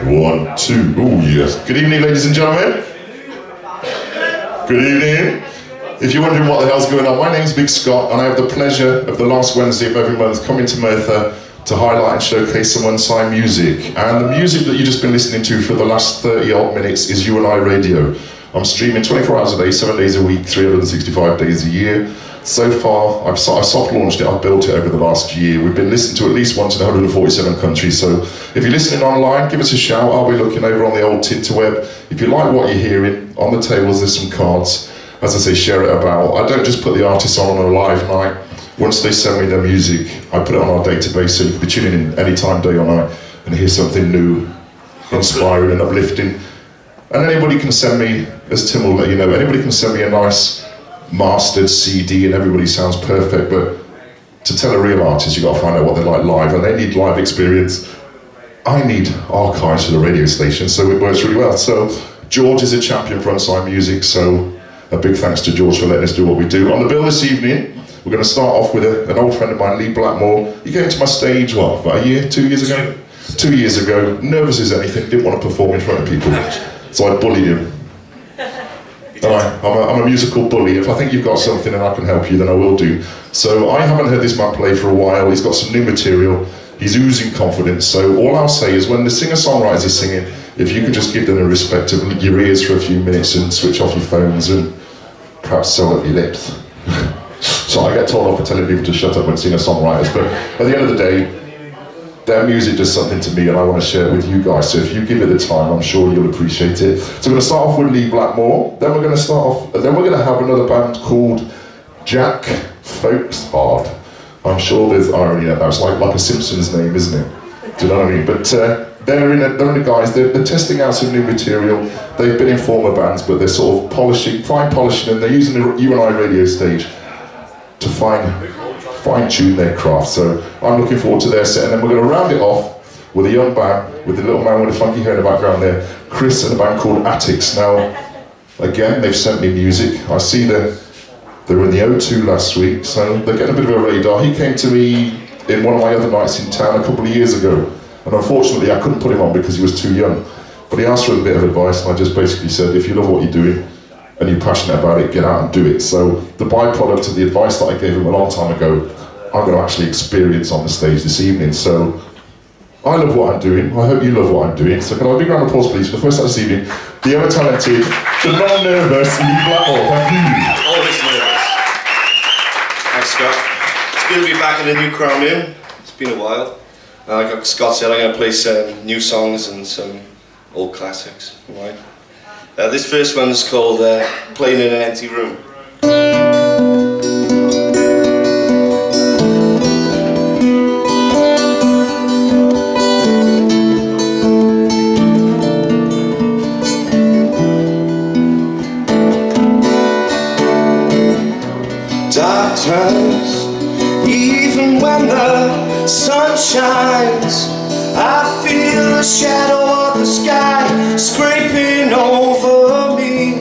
1, 2. Oh, yes. Good evening, ladies and gentlemen. Good evening. If you're wondering what the hell's going on, my name's Big Scott, and I have the pleasure of the last Wednesday of every month coming to Merthyr to highlight and showcase some unsigned music. And the music that you've just been listening to for the last 30 odd minutes is You and I Radio. I'm streaming 24 hours a day, 7 days a week, 365 days a year. So far, I've soft launched it, I've built it over the last year. We've been listened to at least once in 147 countries, so if you're listening online, give us a shout. I'll be looking over on the old Tinterweb. If you like what you're hearing, on the tables there's some cards. As I say, share it about. I don't just put the artists on a live night. Once they send me their music, I put it on our database so you can be tuning in any time, day or night, and hear something new, inspiring and uplifting. And anybody can send me, as Tim will let you know, anybody can send me a nice mastered CD and everybody sounds perfect, but to tell a real artist, you've got to find out what they like live, and they need live experience. I need archives for the radio station, so it works really well. So George is a champion for unsigned music, so a big thanks to George for letting us do what we do. On the bill this evening, we're going to start off with an old friend of mine, Lee Blackmore. He came to my stage, what, about a year, 2 years ago? 2 years ago, nervous as anything, didn't want to perform in front of people, so I bullied him. I'm a musical bully. If I think you've got something and I can help you, then I will do. So I haven't heard this man play for a while. He's got some new material. He's oozing confidence. So all I'll say is when the singer-songwriters are singing, if you could just give them the respect of your ears for a few minutes and switch off your phones and perhaps sew up your lips. So I get told off for telling people to shut up when singer-songwriters, but at the end of the day, their music does something to me and I want to share it with you guys, so if you give it the time, I'm sure you'll appreciate it. So we're going to start off with Lee Blackmore, then we're going to have another band called Jack Folkshard. I'm sure there's irony in that, it's like a Simpsons name, isn't it? Do you know what I mean? But they're in the guys, they're testing out some new material. They've been in former bands, but they're sort of fine polishing, and they're using the You and I Radio stage to fine-tune their craft. So I'm looking forward to their set, and then we're going to round it off with a young band, with the little man with the funky hair in the background there, Chris, and a band called Attics. Now, again, they've sent me music. I see they were in the O2 last week, so they're getting a bit of a radar. He came to me in one of my other nights in town a couple of years ago, and unfortunately I couldn't put him on because he was too young. But he asked for a bit of advice, and I just basically said, if you love what you're doing, and you're passionate about it, get out and do it. So the byproduct of the advice that I gave him a long time ago, I'm going to actually experience on the stage this evening. So I love what I'm doing. I hope you love what I'm doing. So can I have a big round of applause, please, for the first time this evening, the ever-talented, the non-nervous Lee Blackmore. Thank you. Always nervous. Thanks, Scott. It's good to be back in the new Crown Inn. It's been a while. Like Scott said, I'm going to play some new songs and some old classics. Right? This first one is called Playing in an Empty Room. Dark times, even when the sun shines, I feel the shadow of the sky scraping over me.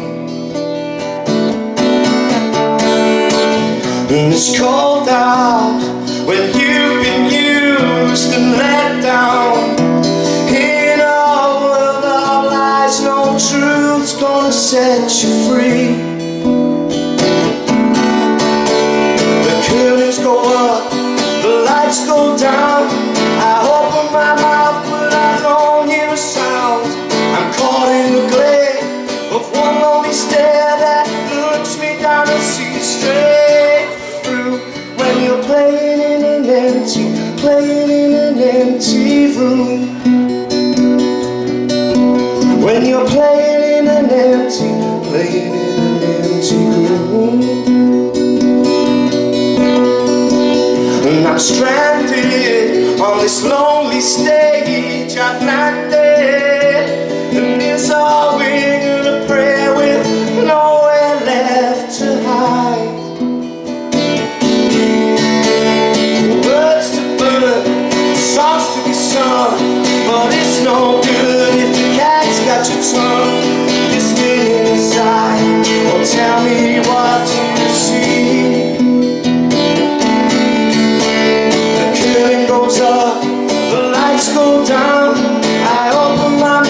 And it's cold out when you've been used and let down. In a world of lies, no truth's gonna set you free. The curtains go up, the lights go down. I open my mouth but I don't hear a sound. I'm caught in the glare of one lonely stare that looks me down and sees straight through. When you're playing in an empty room. When you're playing in an empty room. And I'm stranded on this lonely stage. I've landed, and it's all wing and a prayer with nowhere left to hide. Words to burn, songs to be sung, but it's no good if the cat's got your tongue. This minute inside, oh tell me what you see. Goes up, the lights go down. I open my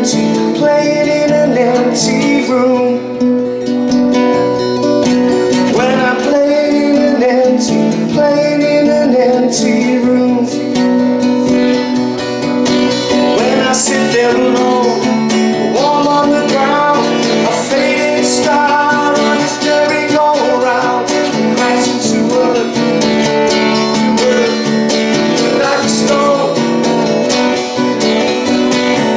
empty, playing in an empty room. When I'm playing in an empty room. When I sit there alone, warm on the ground, a fading star on its merry-go-round, crashing to earth, like a stone.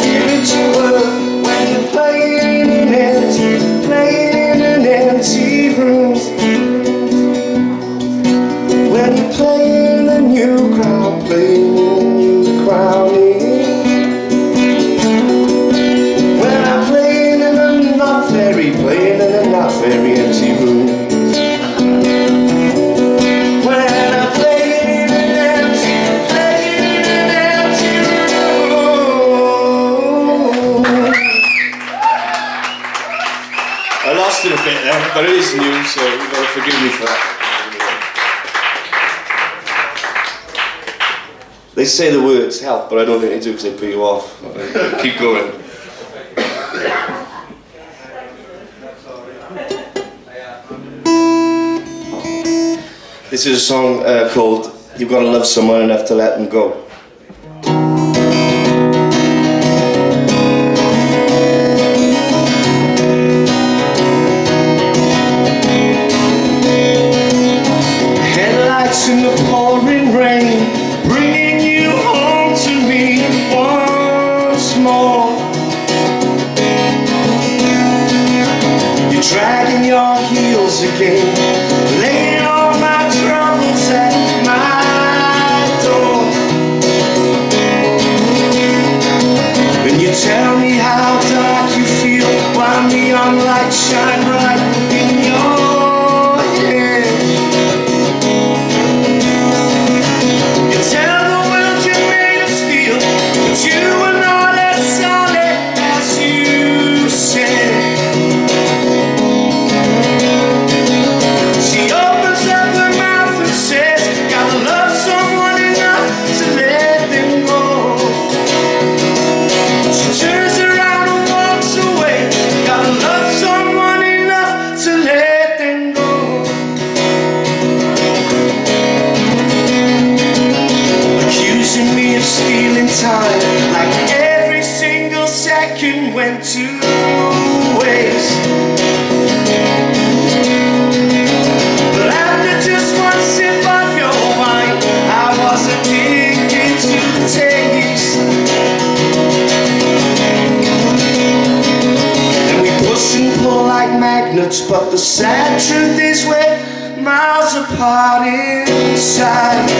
Give it to earth when you're playing in an empty room. When you're playing a new crowd, playing a new crowd. When I'm playing in a not very empty room. When I'm playing in an empty room. I lost it a bit there, but it is new, so you've got to forgive me for that. They say the words help, but I don't think they do because they put you off. Keep going. This is a song called You've Gotta Love Someone Enough to Let Them Go. Headlights in the pouring rain, bringing you home to me once more. You're dragging your heels again, laying all my troubles at my door. And you tell me how dark you feel while neon lights shine bright in your head. You tell the world you're made of steel, but you are not as solid as you said. She opens up her mouth and says, gotta love someone enough to let them go. She turns around and walks away, gotta love someone enough to let them go. Accusing me of stealing time, like every single second went to waste. But after just one sip of your wine, I was addicted to the taste. And we push and pull like magnets, but the sad truth is we're miles apart inside.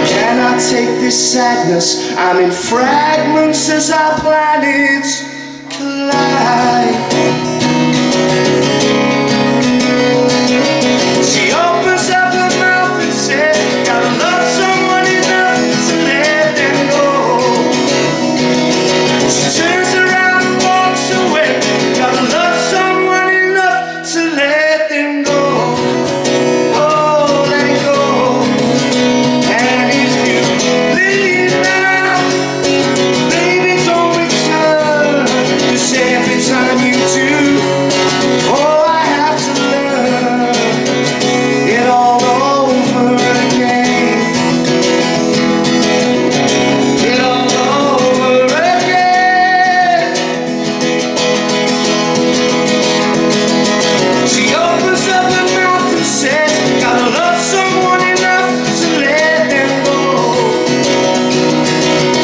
Can I take this sadness? I'm in fragments as our planets collide. She opens up her mouth and says, gotta love someone enough to let them go. She turns around and walks away, gotta love someone enough to let them go. Oh, let it go. And if you leave now, baby, don't return. 'Cause every time you do, oh, I have to learn it all over again. It all over again. She opens up her mouth and says, gotta love someone enough to let them go.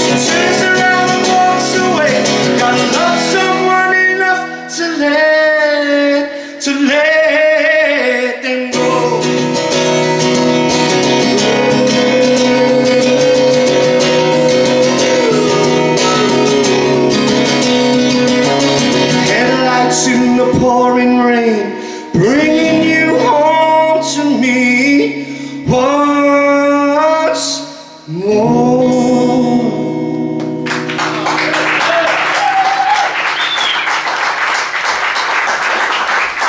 She turns around and walks away, gotta love someone enough to let them go. Headlights in the pouring rain, bringing you home to me once more.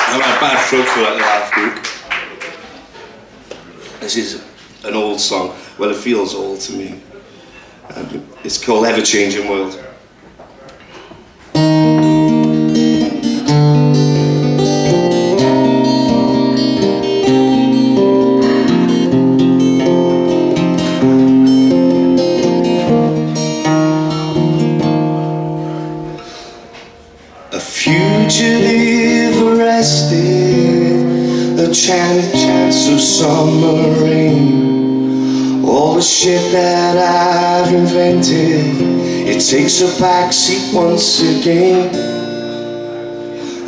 I had a bad throat for that last week. This is an old song. Well, it feels old to me. It's called Ever Changing World. A fugitive arrested, a chance of summer rain. All the shit that I've invented, it takes a backseat once again.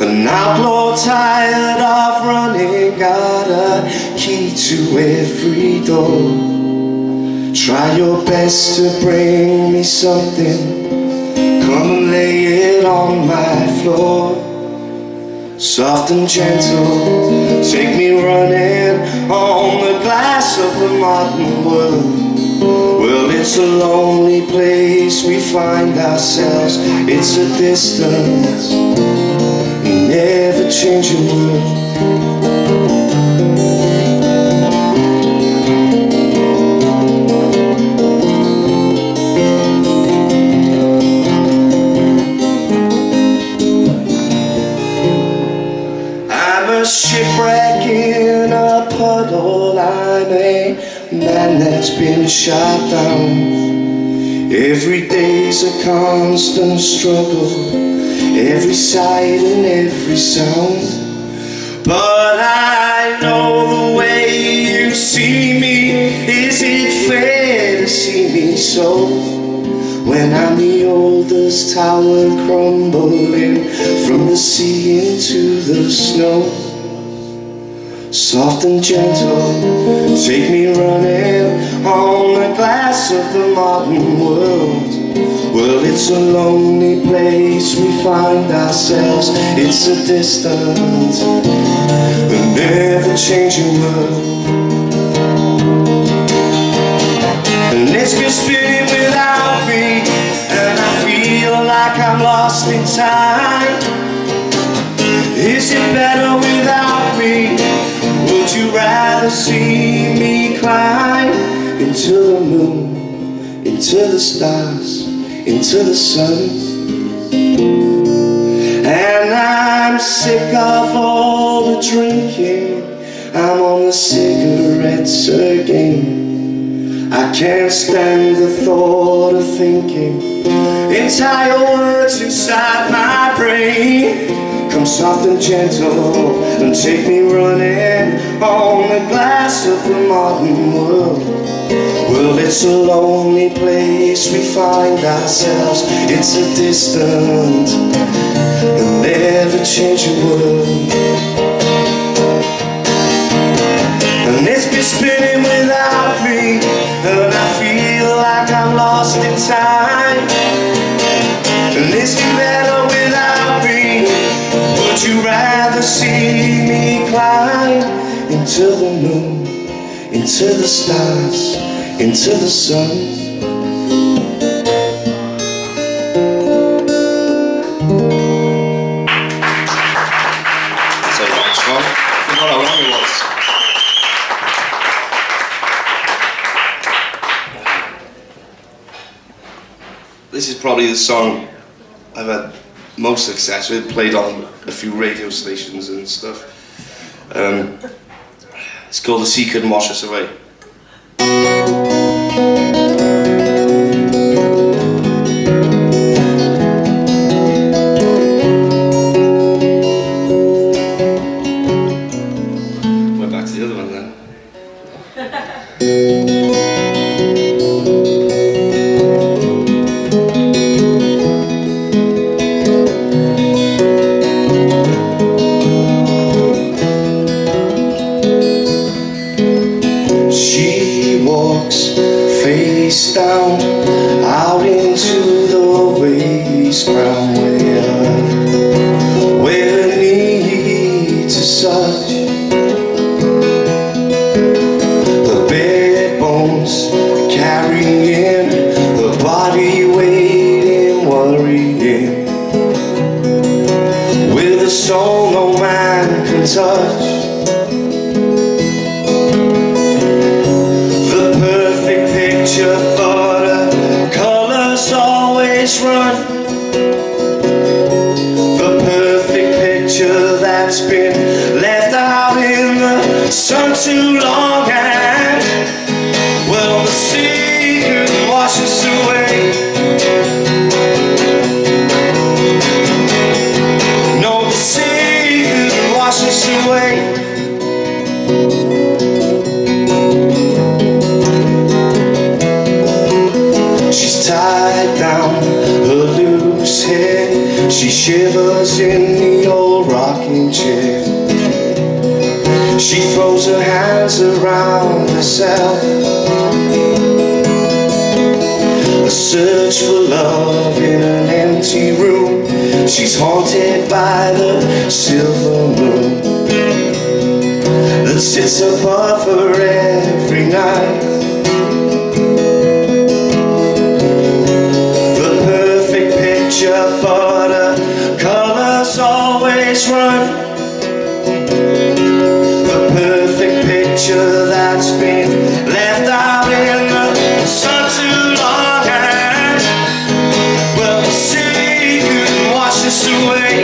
An outlaw tired of running, got a key to every door. Try your best to bring me something, come and lay it on my floor. Soft and gentle, take me running on the glass of the modern world. Well, it's a lonely place we find ourselves. It's a distant, never changing world. A shipwreck in a puddle, I'm a man that's been shot down. Every day's a constant struggle, every sight and every sound. But I know the way you see me, is it fair to see me so? When I'm the oldest tower crumbling from the sea into the snow. Soft and gentle, take me running on the glass of the modern world. Well, it's a lonely place we find ourselves. It's a distant, never-changing world. And it's been spinning without me, and I feel like I'm lost in time. Is it better without me? Would you rather see me climb into the moon, into the stars, into the sun? And I'm sick of all the drinking, I'm on the cigarettes again. I can't stand the thought of thinking entire words inside my brain. Come soft and gentle and take me running on the glass of the modern world. Well, it's a lonely place we find ourselves. It's a distant and never-changing world. And it's been spinning without me, and I feel like I'm lost in time. And it's been better without me. Would you rather see me climb into the moon, into the stars, into the sun? That's a long song. I forgot how long it was. This is probably the song I've had most success with, played on a few radio stations and stuff. It's called The Sea Couldn't Wash Us Away. Went back to the other one then. She walks face down out into the waste ground where the needs are such. The bare bones carrying the body waiting, worrying, with a soul no man can touch. But a always run. The perfect picture that's been left out in the sun too long, and well, the secret washes away. No, the secret washes away. She's tied down her loose head. She shivers in the old rocking chair. She throws her hands around herself. A search for love in an empty room. She's haunted by the silver moon that sits above her every night. But her colors always run. The perfect picture that's been left out in the sun too long, and well, the secret washes away.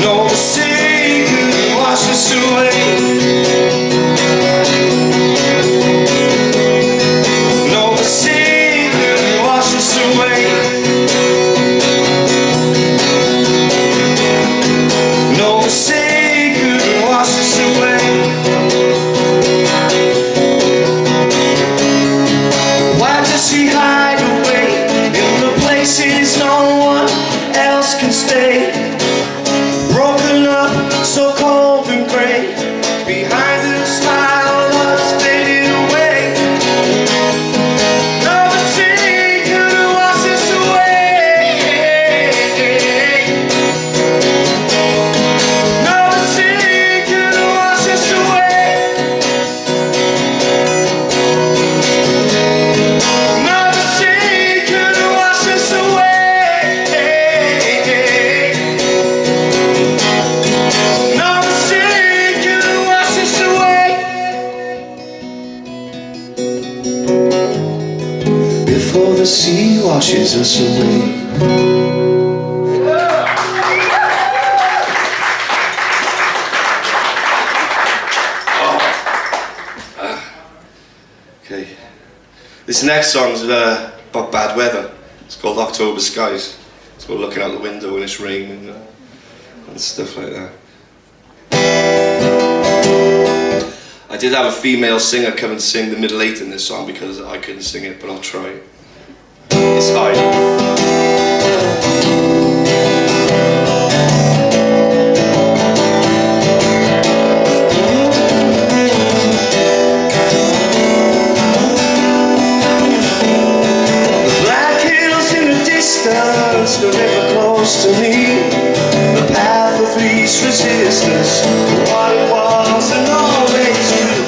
No, the secret washes away. Before the sea washes us away. Okay. This next song's about bad weather. It's called October Skies. It's about looking out the window when it's raining and stuff like that. I did have a female singer come and sing the middle eight in this song because I couldn't sing it, but I'll try. It's high. The river close to me, the path of least resistance, what it was and always will.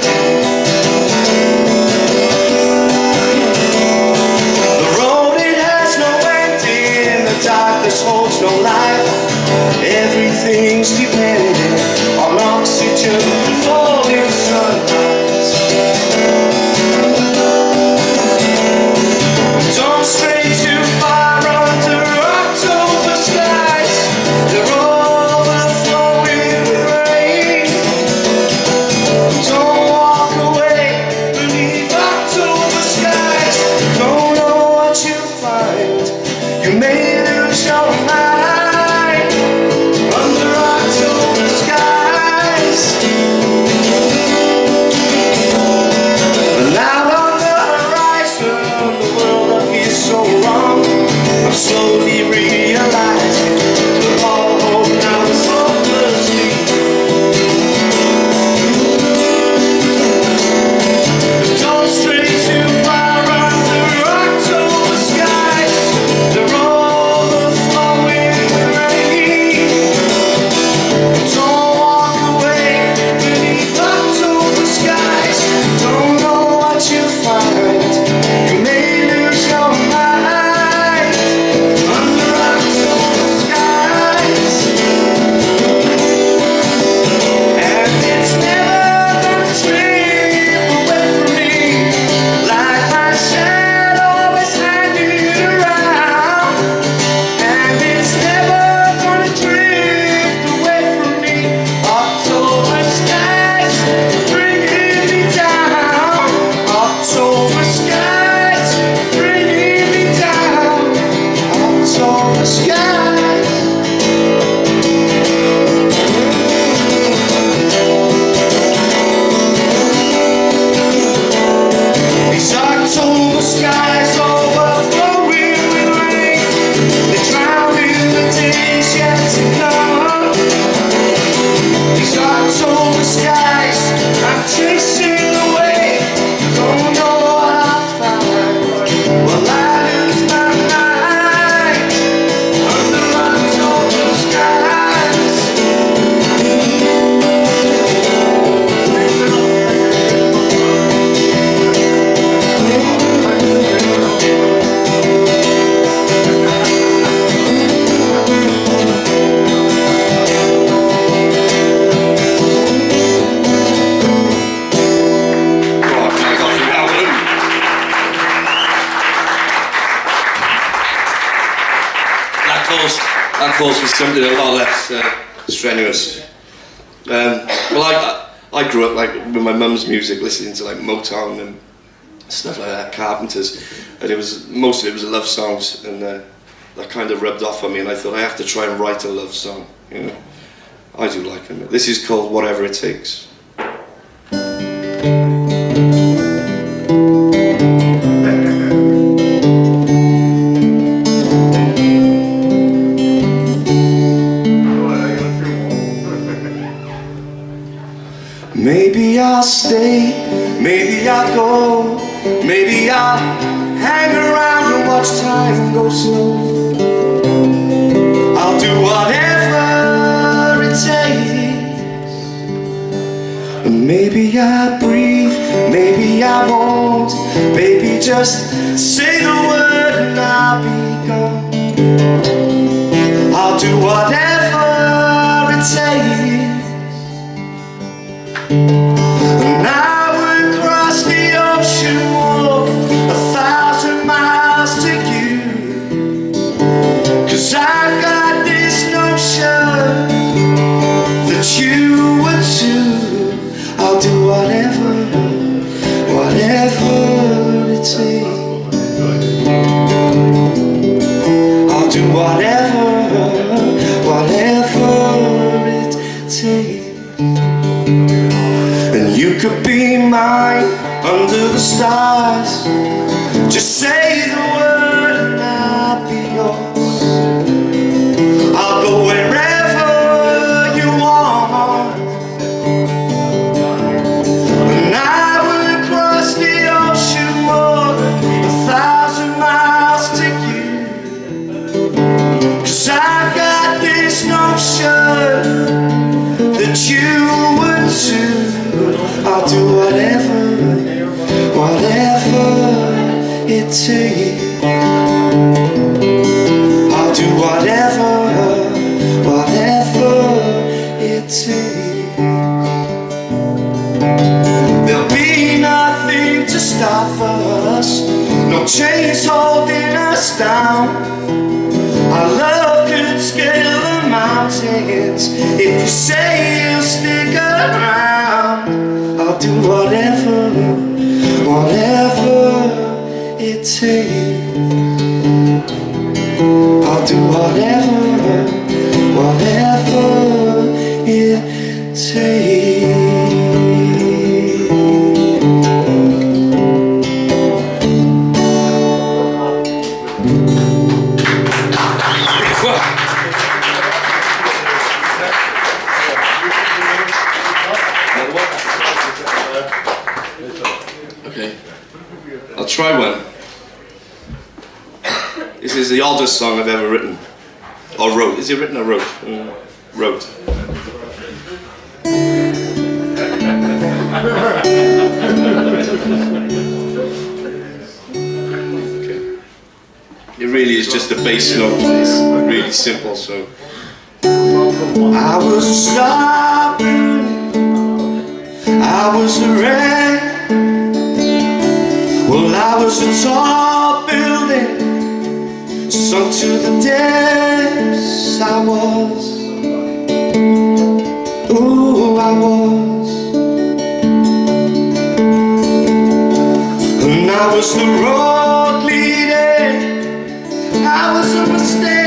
The road, it has no skies overflowing with rain. They drown in the days yet to come. These October skies I'm chasing away. Don't know what I'll find. Well, I lose my mind under October skies. That calls for something a lot less strenuous. Well, I grew up like with my mum's music, listening to like Motown and stuff like that, Carpenters, and most of it was love songs, and that kind of rubbed off on me, and I thought I have to try and write a love song. You know, I do like them. This is called Whatever It Takes. Maybe I'll stay, maybe I'll go, maybe I'll hang around and watch time go slow. I'll do whatever it takes. Maybe I'll breathe, maybe I won't. Baby, just say the word and I'll be gone. I'll do whatever it takes. And I would cross the ocean, walk 1,000 miles to you. 'Cause I've got this notion that you would too. I'll do whatever it takes. I'll do whatever it takes. And you could be mine under the stars. Just say the word and I'll be yours. I'll go wherever you want. And I would cross the ocean, walk 1,000 miles to you. 'Cause I've got this notion that you would too. I'll do whatever it takes. I'll do whatever it takes. There'll be nothing to stop us, no chains holding us down. Our love could scale the mountains if you say you'll stick around. I'll do whatever it takes. I'll do whatever it takes. Okay, I'll try one. This is the oddest song I've ever written. Or wrote. Is it written or wrote? Wrote. Okay. It really is just a bass note. It's really simple, so. I was a star burning, I was a wreck. Well, I was a tall building, sunk to the depths. I was, ooh, I was. And I was the road leading, I was a mistake.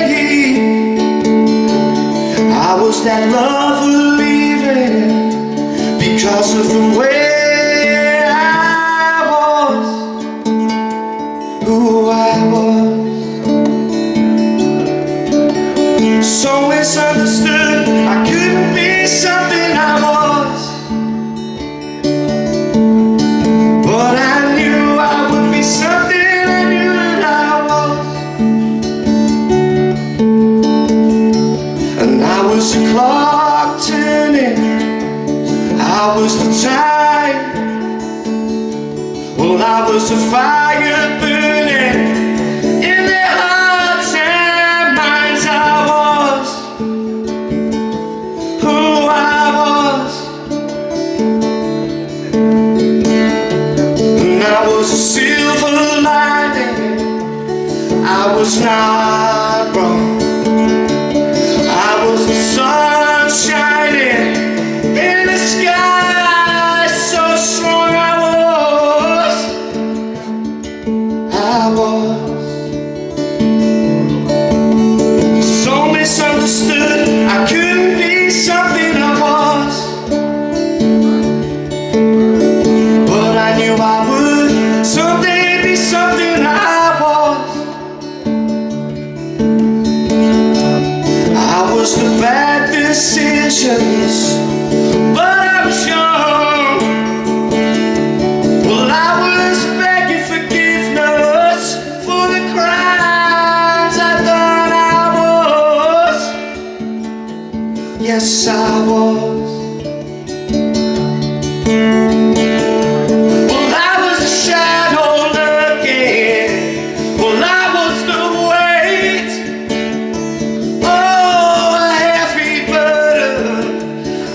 I was that lover leaving because of the way I was. I was a fire burning in their hearts and minds. I was who I was, and I was a silver lining. I was not wrong. I was the sun shining in the sky, so strong. I was so misunderstood. I couldn't be something I was, but I knew I would someday be something I was. I was the bad decisions, but I was young. Well, I was begging forgiveness for the crimes I thought I was. Yes, I was. Well, I was a shadow lurking. Well, I was the weight. Oh, a heavy burden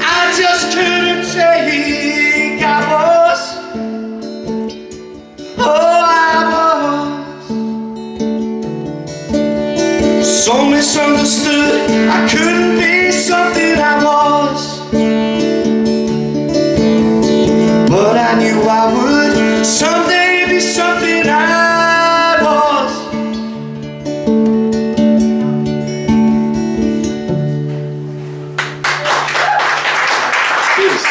I just couldn't take. I was. Oh, I was so misunderstood. I couldn't be something I was, but I knew I would someday be something I was. Cheers.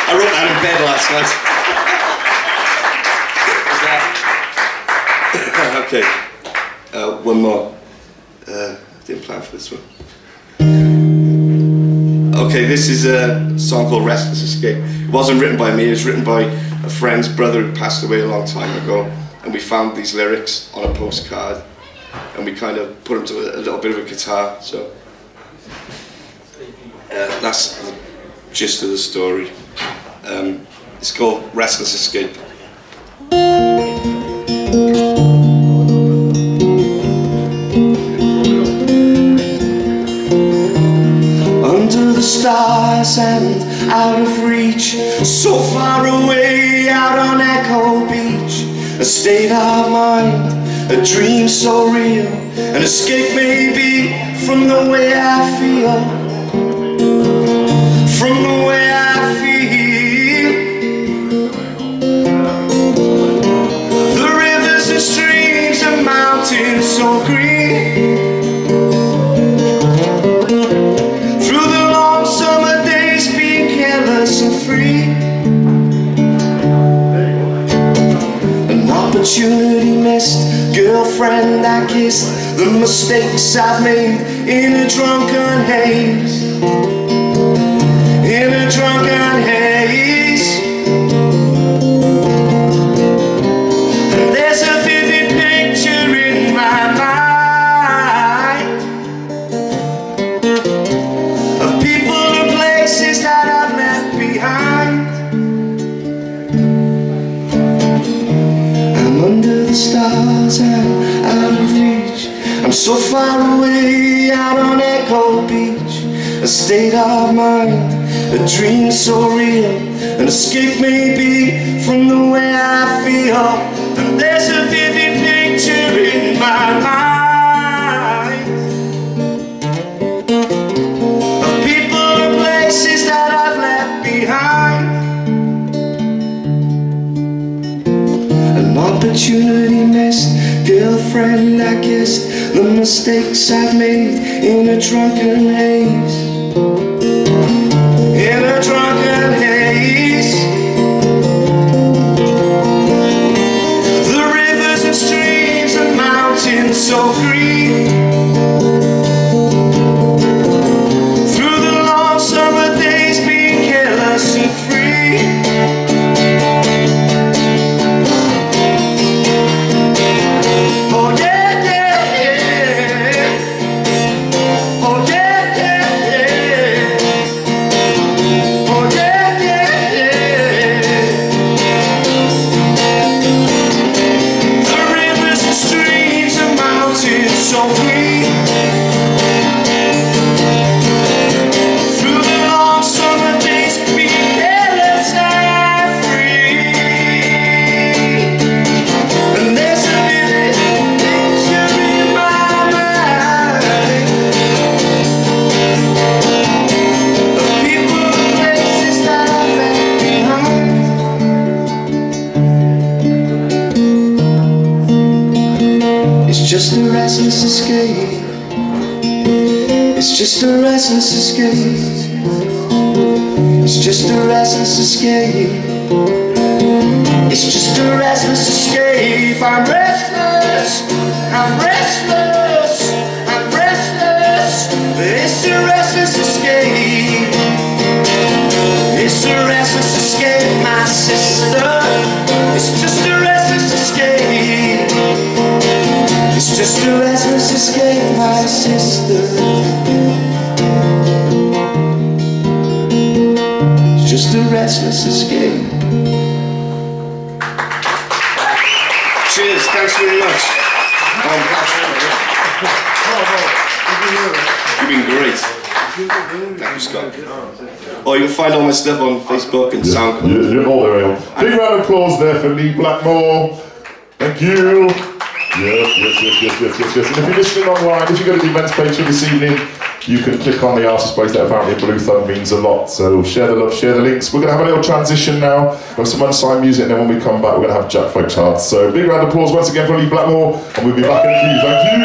I wrote that in bed last night. Okay, one more. Didn't plan for this one. Okay, this is a song called Restless Escape. It wasn't written by me, it was written by a friend's brother who passed away a long time ago, and we found these lyrics on a postcard and we kind of put them to a little bit of a guitar, so that's the gist of the story. It's called Restless Escape. Under the stars and out of reach, so far away out on Echo Beach, a state of mind, a dream so real, an escape maybe from the way I feel, from the way I feel. The rivers and streams and mountains so green, and free. An opportunity missed, girlfriend I kissed, the mistakes I've made in a drunken haze, in a drunken haze. And there's a vivid picture in my mind of people and places that I've left behind. I'm under the stars and out of reach, I'm so far away out on Echo Beach, a state of mind, a dream so real, an escape maybe from the way I feel. And there's a vivid picture in my mind of people and places that I've left behind. An opportunity missed, girlfriend I kissed, the mistakes I've made in a drunken haze, in a drunken haze. The rivers and streams and mountains so green, through the long summer days being careless and free. Oh yeah, yeah, yeah. Oh yeah, yeah, yeah. Oh yeah. just a restless escape. It's just a restless escape. It's just a restless escape. It's just a restless escape. I'm restless. I'm restless. I'm restless. It's a restless escape. It's a restless escape, my sister. It's just a restless escape. It's just a restless escape, my sister. It's just a restless escape. Cheers, thanks very much. You've been great. Thank you, Scott. Oh, you can find all my stuff on Facebook and SoundCloud. You're all there. Big round of applause there for Lee Blackmore. Thank you. Yes. And if you're listening online, if you go to the events page for this evening, you can click on the artist place that apparently a blue thumb means a lot. So share the love, share the links. We're going to have a little transition now of some unsigned music, and then when we come back, we're going to have Jack Folks Hearts. So big round of applause once again for Lee Blackmore, and we'll be back in a few. Thank you.